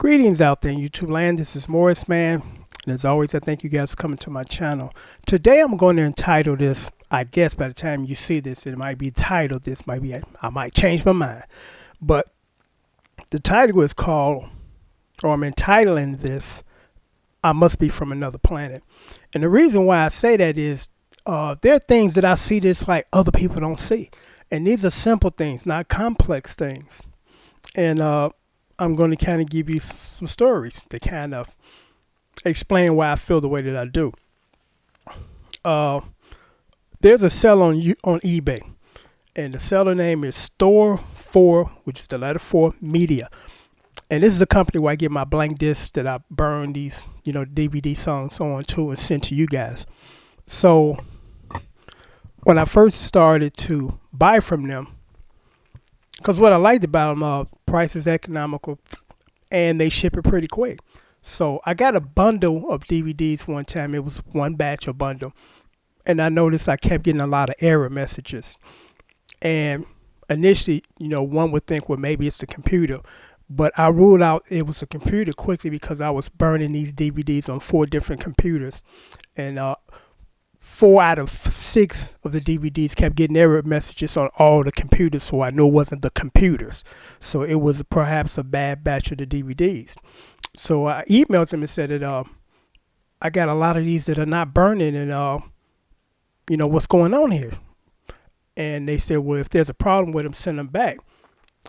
Greetings out there in YouTube land. This is Morris Man. And as always, I thank you guys for coming to my channel. Today I'm going to entitle this, I guess by the time you see this, it might be titled, I might change my mind. But the title is called, or I'm entitling this, I Must Be From Another Planet. And the reason why I say that is there are things that I see that's like other people don't see. And these are simple things, not complex things. And I'm going to kind of give you some stories to kind of explain why I feel the way that I do. There's a seller on eBay, and the seller name is Store 4, which is the letter 4 Media. And this is a company where I get my blank discs that I burn these, DVD songs on to and send to you guys. So when I first started to buy from them, because what I liked about them, price is economical and they ship it pretty quick. So I got a bundle of DVDs one time. It was one batch or bundle. And I noticed I kept getting a lot of error messages. And initially, one would think, well, maybe it's the computer. But I ruled out it was a computer quickly because I was burning these DVDs on 4 different computers. And 4 out of 6 of the DVDs kept getting error messages on all the computers, so I knew it wasn't the computers. So it was perhaps a bad batch of the DVDs. So I emailed them and said that I got a lot of these that are not burning, and what's going on here? And they said, well, if there's a problem with them, send them back.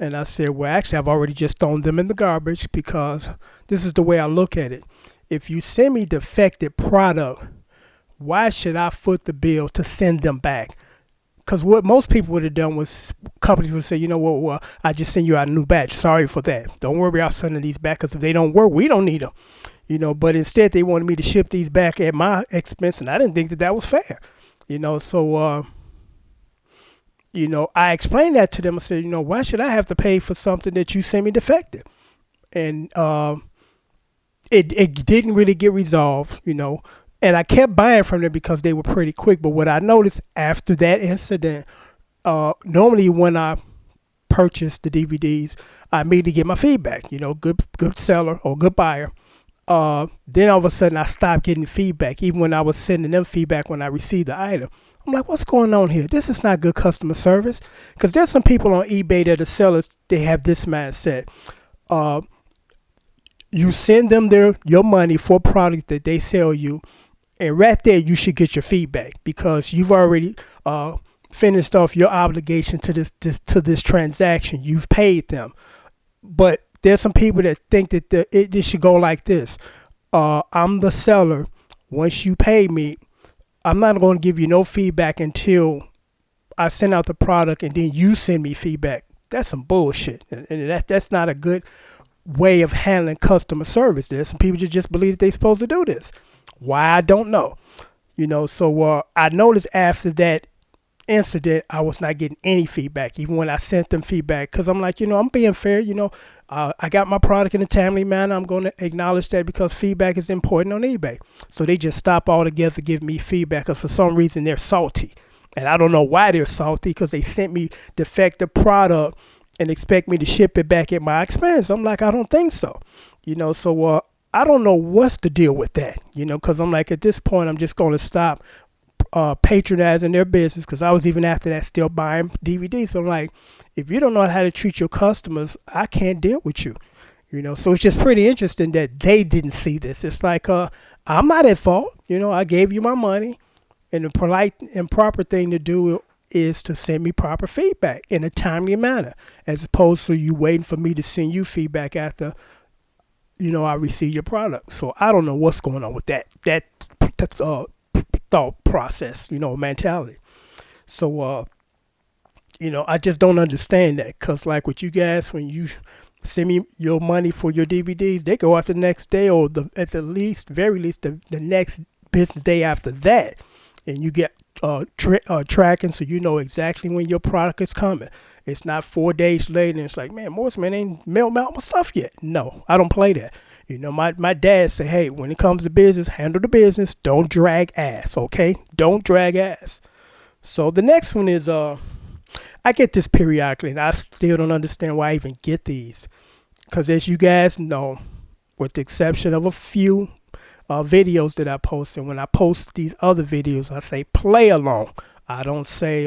And I said, well, actually, I've already just thrown them in the garbage because this is the way I look at it. If you send me defective product, why should I foot the bill to send them back? Because what most people would have done was companies would say, well, I just send you out a new batch. Sorry for that. Don't worry about sending these back because if they don't work, we don't need them. But instead they wanted me to ship these back at my expense, and I didn't think that was fair. So I explained that to them. I said, why should I have to pay for something that you send me defective? And it didn't really get resolved, And I kept buying from them because they were pretty quick. But what I noticed after that incident, normally when I purchase the DVDs, I immediately get my feedback, good seller or good buyer. Then all of a sudden I stopped getting feedback, even when I was sending them feedback when I received the item. I'm like, what's going on here? This is not good customer service. Because there's some people on eBay that are sellers, they have this mindset. You send them your money for a product that they sell you. And right there, you should get your feedback because you've already finished off your obligation to this transaction. You've paid them. But there's some people that think that it should go like this. I'm the seller. Once you pay me, I'm not going to give you no feedback until I send out the product and then you send me feedback. That's some bullshit. And that's not a good way of handling customer service. There's some people that just believe that they're supposed to do this. Why, I don't know. So I noticed after that incident, I was not getting any feedback, even when I sent them feedback, because I'm like, I'm being fair. I got my product in a timely manner. I'm going to acknowledge that because feedback is important on eBay. So they just stop altogether giving me feedback because for some reason they're salty. And I don't know why they're salty because they sent me defective product and expect me to ship it back at my expense. I'm like, I don't think so. So I don't know what's the deal with that, because I'm like, at this point, I'm just going to stop patronizing their business because I was even after that still buying DVDs. But I'm like, if you don't know how to treat your customers, I can't deal with you. So it's just pretty interesting that they didn't see this. It's like, I'm not at fault. I gave you my money, and the polite and proper thing to do is to send me proper feedback in a timely manner, as opposed to you waiting for me to send you feedback after I receive your product. So I don't know what's going on with that thought process, mentality. So, I just don't understand that. Because like with you guys, when you send me your money for your DVDs, they go out the next day or at the very least, the next business day after that. And you get tracking so you know exactly when your product is coming. It's not 4 days later and it's like, man, Morrisman ain't mailed out my stuff yet. No, I don't play that. My dad said, hey, when it comes to business, handle the business. Don't drag ass, okay? Don't drag ass. So the next one is, I get this periodically, and I still don't understand why I even get these. Because as you guys know, with the exception of a few videos that I post. And when I post these other videos, I say play along. I don't say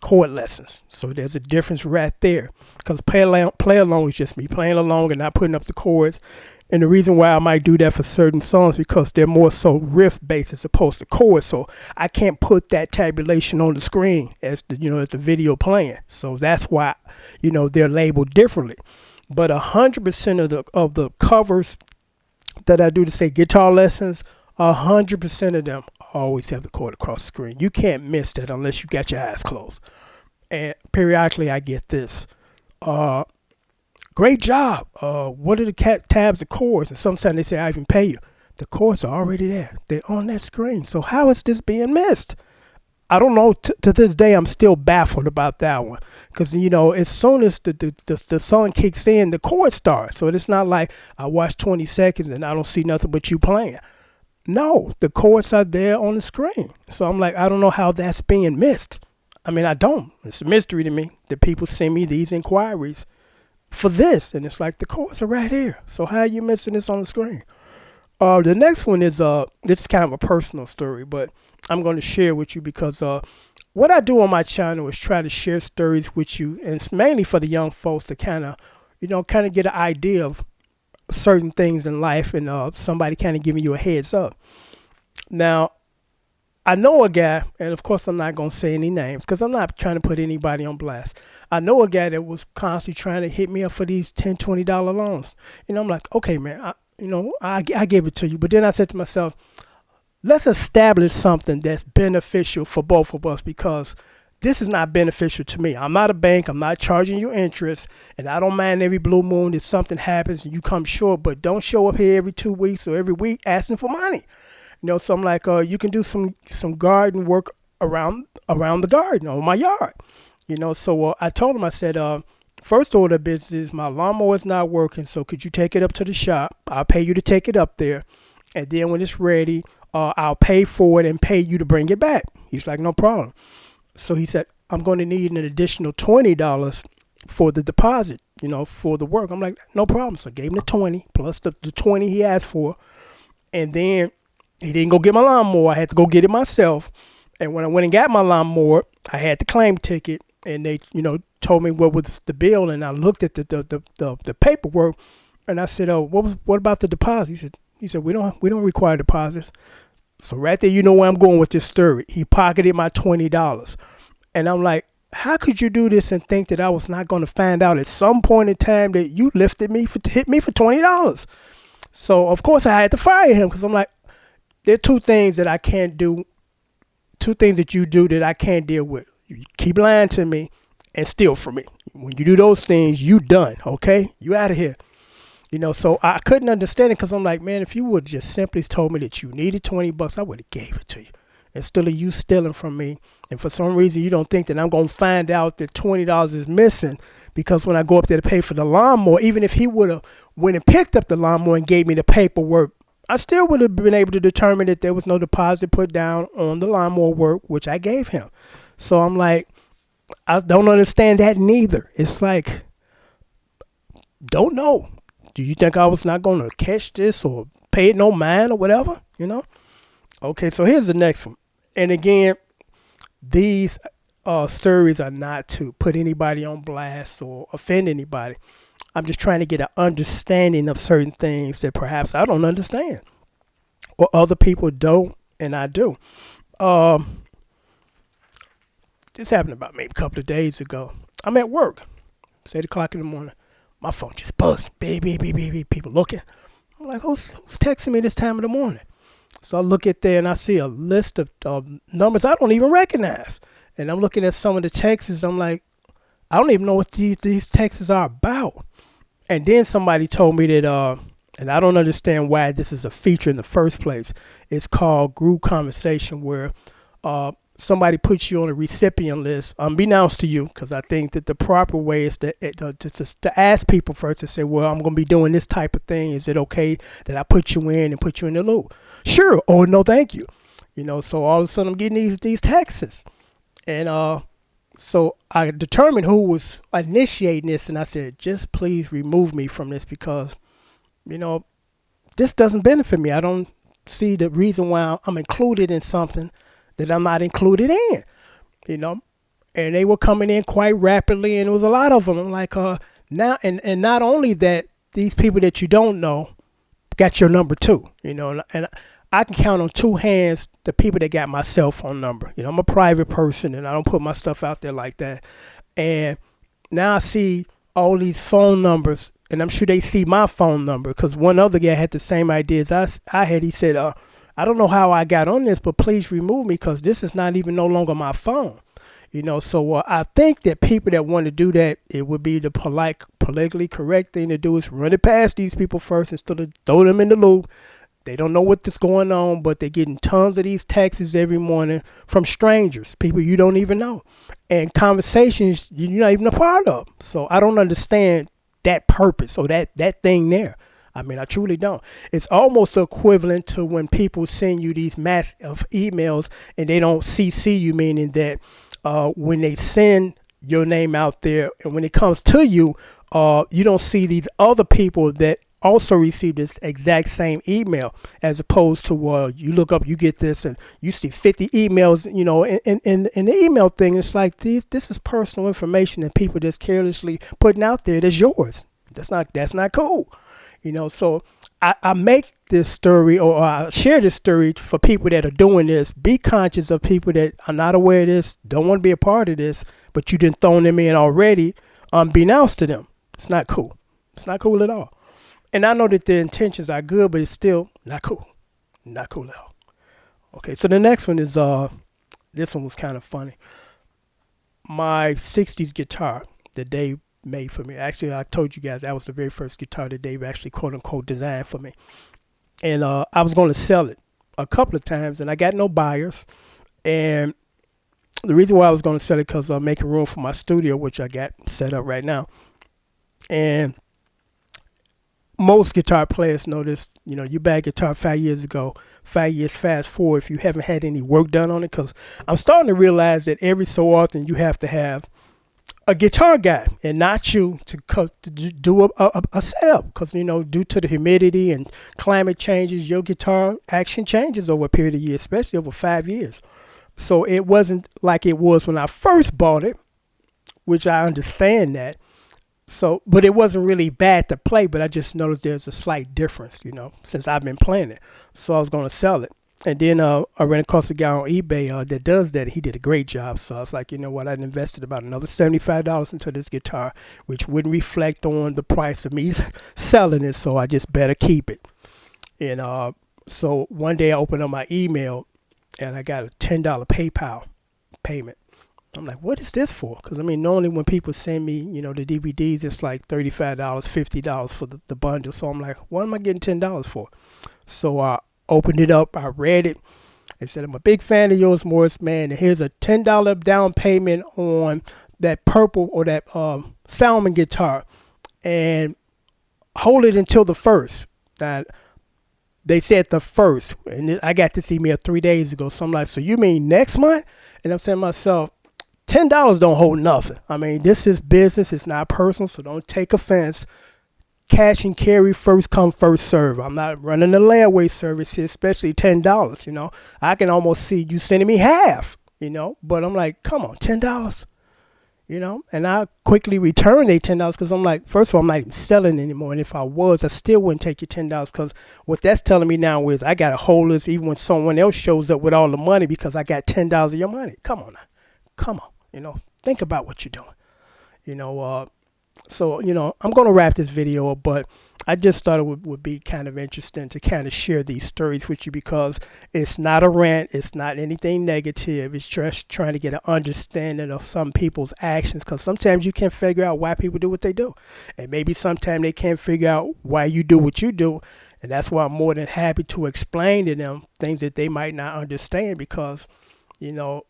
chord lessons. So there's a difference right there, because play along is just me playing along and not putting up the chords. And the reason why I might do that for certain songs, because they're more so riff based as opposed to chords. So I can't put that tabulation on the screen as as the video playing. So that's why, they're labeled differently. But 100% of the covers that I do to say guitar lessons, 100% of them always have the chord across the screen. You can't miss that unless you got your eyes closed. And periodically I get this. Great job. What are the tabs of chords? And sometimes they say, I even pay you. The chords are already there. They're on that screen. So how is this being missed? I don't know. To this day, I'm still baffled about that one. Because, as soon as the song kicks in, the chords start. So it's not like I watch 20 seconds and I don't see nothing but you playing. No, the chords are there on the screen. So I'm like, I don't know how that's being missed. I mean, I don't. It's a mystery to me that people send me these inquiries for this, and it's like the chords are right here. So how are you missing this on the screen? The next one is this is kind of a personal story, but I'm going to share with you because what I do on my channel is try to share stories with you, and it's mainly for the young folks to kind of get an idea of certain things in life, and somebody kind of giving you a heads up. Now, I know a guy, and of course I'm not going to say any names because I'm not trying to put anybody on blast. I know a guy that was constantly trying to hit me up for these $10, $20 loans. I'm like, okay, man, I gave it to you. But then I said to myself, let's establish something that's beneficial for both of us, because this is not beneficial to me. I'm not a bank. I'm not charging you interest. And I don't mind every blue moon if something happens and you come short. But don't show up here every 2 weeks or every week asking for money. So I'm like, you can do some garden work around the garden or my yard. So I told him, I said, first order of business is my lawnmower is not working. So could you take it up to the shop? I'll pay you to take it up there. And then when it's ready, I'll pay for it and pay you to bring it back. He's like, no problem. So he said, I'm going to need an additional $20 for the deposit, for the work. I'm like, no problem. So I gave him the 20 plus the 20 he asked for. And then he didn't go get my lawnmower. I had to go get it myself. And when I went and got my lawnmower, I had the claim ticket, and they, told me what was the bill. And I looked at the paperwork, and I said, oh, what about the deposit? He said, we don't require deposits. So right there, where I'm going with this story. He pocketed my $20. And I'm like, how could you do this and think that I was not going to find out at some point in time that you hit me for $20? So of course I had to fire him, because I'm like, there are two things that I can't do, two things that you do that I can't deal with. You keep lying to me and steal from me. When you do those things, you done, okay? You out of here. So I couldn't understand it, because I'm like, man, if you would just simply told me that you needed $20, I would have gave it to you. Instead of you stealing from me, and for some reason you don't think that I'm going to find out that $20 is missing, because when I go up there to pay for the lawnmower, even if he would have went and picked up the lawnmower and gave me the paperwork, I still would have been able to determine that there was no deposit put down on the lawnmower work, which I gave him. So I'm like, I don't understand that neither. It's like, don't know. Do you think I was not going to catch this or pay it no mind or whatever? Okay, so here's the next one. And again, these stories are not to put anybody on blast or offend anybody. I'm just trying to get an understanding of certain things that perhaps I don't understand, or other people don't, and I do. This happened about maybe a couple of days ago. I'm at work. It's 8 o'clock in the morning. My phone just buzzed. Beep, beep, beep, beep, beep. People looking. I'm like, who's texting me this time of the morning? So I look at there and I see a list of numbers I don't even recognize. And I'm looking at some of the texts. I'm like, I don't even know what these texts are about. And then somebody told me that, and I don't understand why this is a feature in the first place. It's called group conversation, where somebody puts you on a recipient list, unbeknownst to you, because I think that the proper way is to ask people first, to say, well, I'm going to be doing this type of thing. Is it okay that I put you in and put you in the loop? Sure. Or no, thank you. So all of a sudden I'm getting these texts. And so I determined who was initiating this, and I said, just please remove me from this, because, this doesn't benefit me. I don't see the reason why I'm included in something that I'm not included in, you know. And they were coming in quite rapidly, and it was a lot of them. I'm like, now, and not only that, these people that you don't know got your number too, you know, and I can count on two hands the people that got my cell phone number. You know, I'm a private person and I don't put my stuff out there like that. And now I see all these phone numbers, and I'm sure they see my phone number, because one other guy had the same idea as I had. He said, I don't know how I got on this, but please remove me because this is not even no longer my phone. You know, so I think that people that want to do that, it would be the politically correct thing to do is run it past these people first instead of throw them in the loop. They don't know what's going on, but they're getting tons of these texts every morning from strangers, people you don't even know, and conversations you're not even a part of. So I don't understand that purpose or that thing there. I mean, I truly don't. It's almost equivalent to when people send you these mass of emails and they don't CC you, meaning that when they send your name out there and when it comes to you, you don't see these other people that also receive this exact same email, as opposed to you look up, you get this, and you see 50 emails, you know, in the email thing. It's like this is personal information that people just carelessly putting out there that's yours. That's not cool, you know. So I make this story, or I share this story for people that are doing this. Be conscious of people that are not aware of this, don't want to be a part of this, but you didn't throw them in already, unbeknownst to them. It's not cool. It's not cool at all. And I know that their intentions are good, but it's still not cool. Not cool at all. Okay, so the next one is, this one was kind of funny. My 60s guitar that Dave made for me. Actually, I told you guys that was the very first guitar that Dave actually quote unquote designed for me. And I was going to sell it a couple of times, and I got no buyers. And the reason why I was going to sell it, because I'm making room for my studio, which I got set up right now. And most guitar players know this. You know, you buy a guitar 5 years ago, 5 years fast forward, if you haven't had any work done on it, because I'm starting to realize that every so often you have to have a guitar guy and not you to do a setup, because, you know, due to the humidity and climate changes, your guitar action changes over a period of years, especially over 5 years. So it wasn't like it was when I first bought it, which I understand that. So, but it wasn't really bad to play, but I just noticed there's a slight difference, you know, since I've been playing it. So I was going to sell it. And then I ran across a guy on eBay that does that. He did a great job. So I was like, you know what? I'd invested about another $75 into this guitar, which wouldn't reflect on the price of me selling it. So I just better keep it. And so one day I opened up my email and I got a $10 PayPal payment. I'm like, what is this for? Because, I mean, normally when people send me, you know, the DVDs, it's like $35, $50 for the bundle. So I'm like, what am I getting $10 for? So I opened it up. I read it. It said, I'm a big fan of yours, Morris, man. And here's a $10 down payment on that purple or that Salmon guitar. And hold it until the 1st. That they said the 1st. And I got this email 3 days ago. So I'm like, so you mean next month? And I'm saying to myself, $10 don't hold nothing. I mean, this is business. It's not personal, so don't take offense. Cash and carry, first come, first serve. I'm not running a layaway service here, especially $10. You know, I can almost see you sending me half, you know, but I'm like, come on, $10, you know, and I quickly returned they $10 because I'm like, first of all, I'm not even selling anymore. And if I was, I still wouldn't take your $10 because what that's telling me now is I got to hold this even when someone else shows up with all the money because I got $10 of your money. Come on now. Come on. You know, think about what you're doing, you know. So, you know, I'm going to wrap this video up, but I just thought it would be kind of interesting to kind of share these stories with you because it's not a rant. It's not anything negative. It's just trying to get an understanding of some people's actions because sometimes you can't figure out why people do what they do. And maybe sometimes they can't figure out why you do what you do. And that's why I'm more than happy to explain to them things that they might not understand because, you know,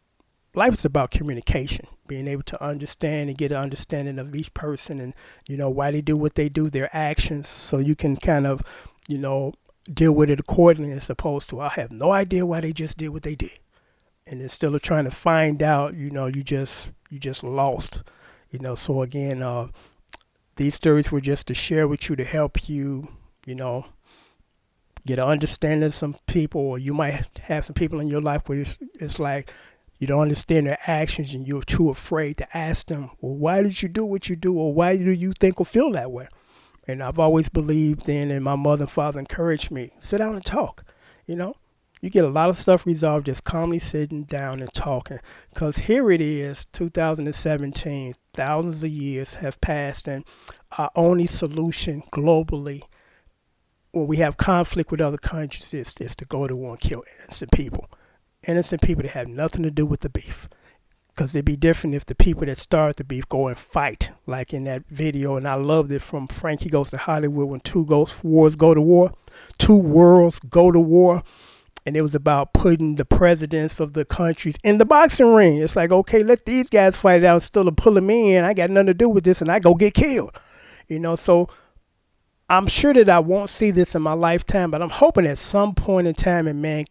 life is about communication, being able to understand and get an understanding of each person and, you know, why they do what they do, their actions, so you can kind of, you know, deal with it accordingly as opposed to, I have no idea why they just did what they did. And instead of trying to find out, you know, you just lost, you know. So again, these stories were just to share with you to help you, you know, get an understanding of some people, or you might have some people in your life where it's like you don't understand their actions and you're too afraid to ask them, well, why did you do what you do, or why do you think or feel that way? And I've always believed in, and my mother and father encouraged me, sit down and talk. You know, you get a lot of stuff resolved just calmly sitting down and talking. Because here it is, 2017, thousands of years have passed, and our only solution globally when we have conflict with other countries is to go to war and kill innocent people. Innocent people that have nothing to do with the beef. Because it'd be different if the people that start the beef go and fight, like in that video. And I loved it from Frankie Goes to Hollywood when two worlds go to war. Two worlds go to war. And it was about putting the presidents of the countries in the boxing ring. It's like, okay, let these guys fight it out instead of pulling me in. I got nothing to do with this, and I go get killed. So I'm sure that I won't see this in my lifetime, but I'm hoping at some point in time in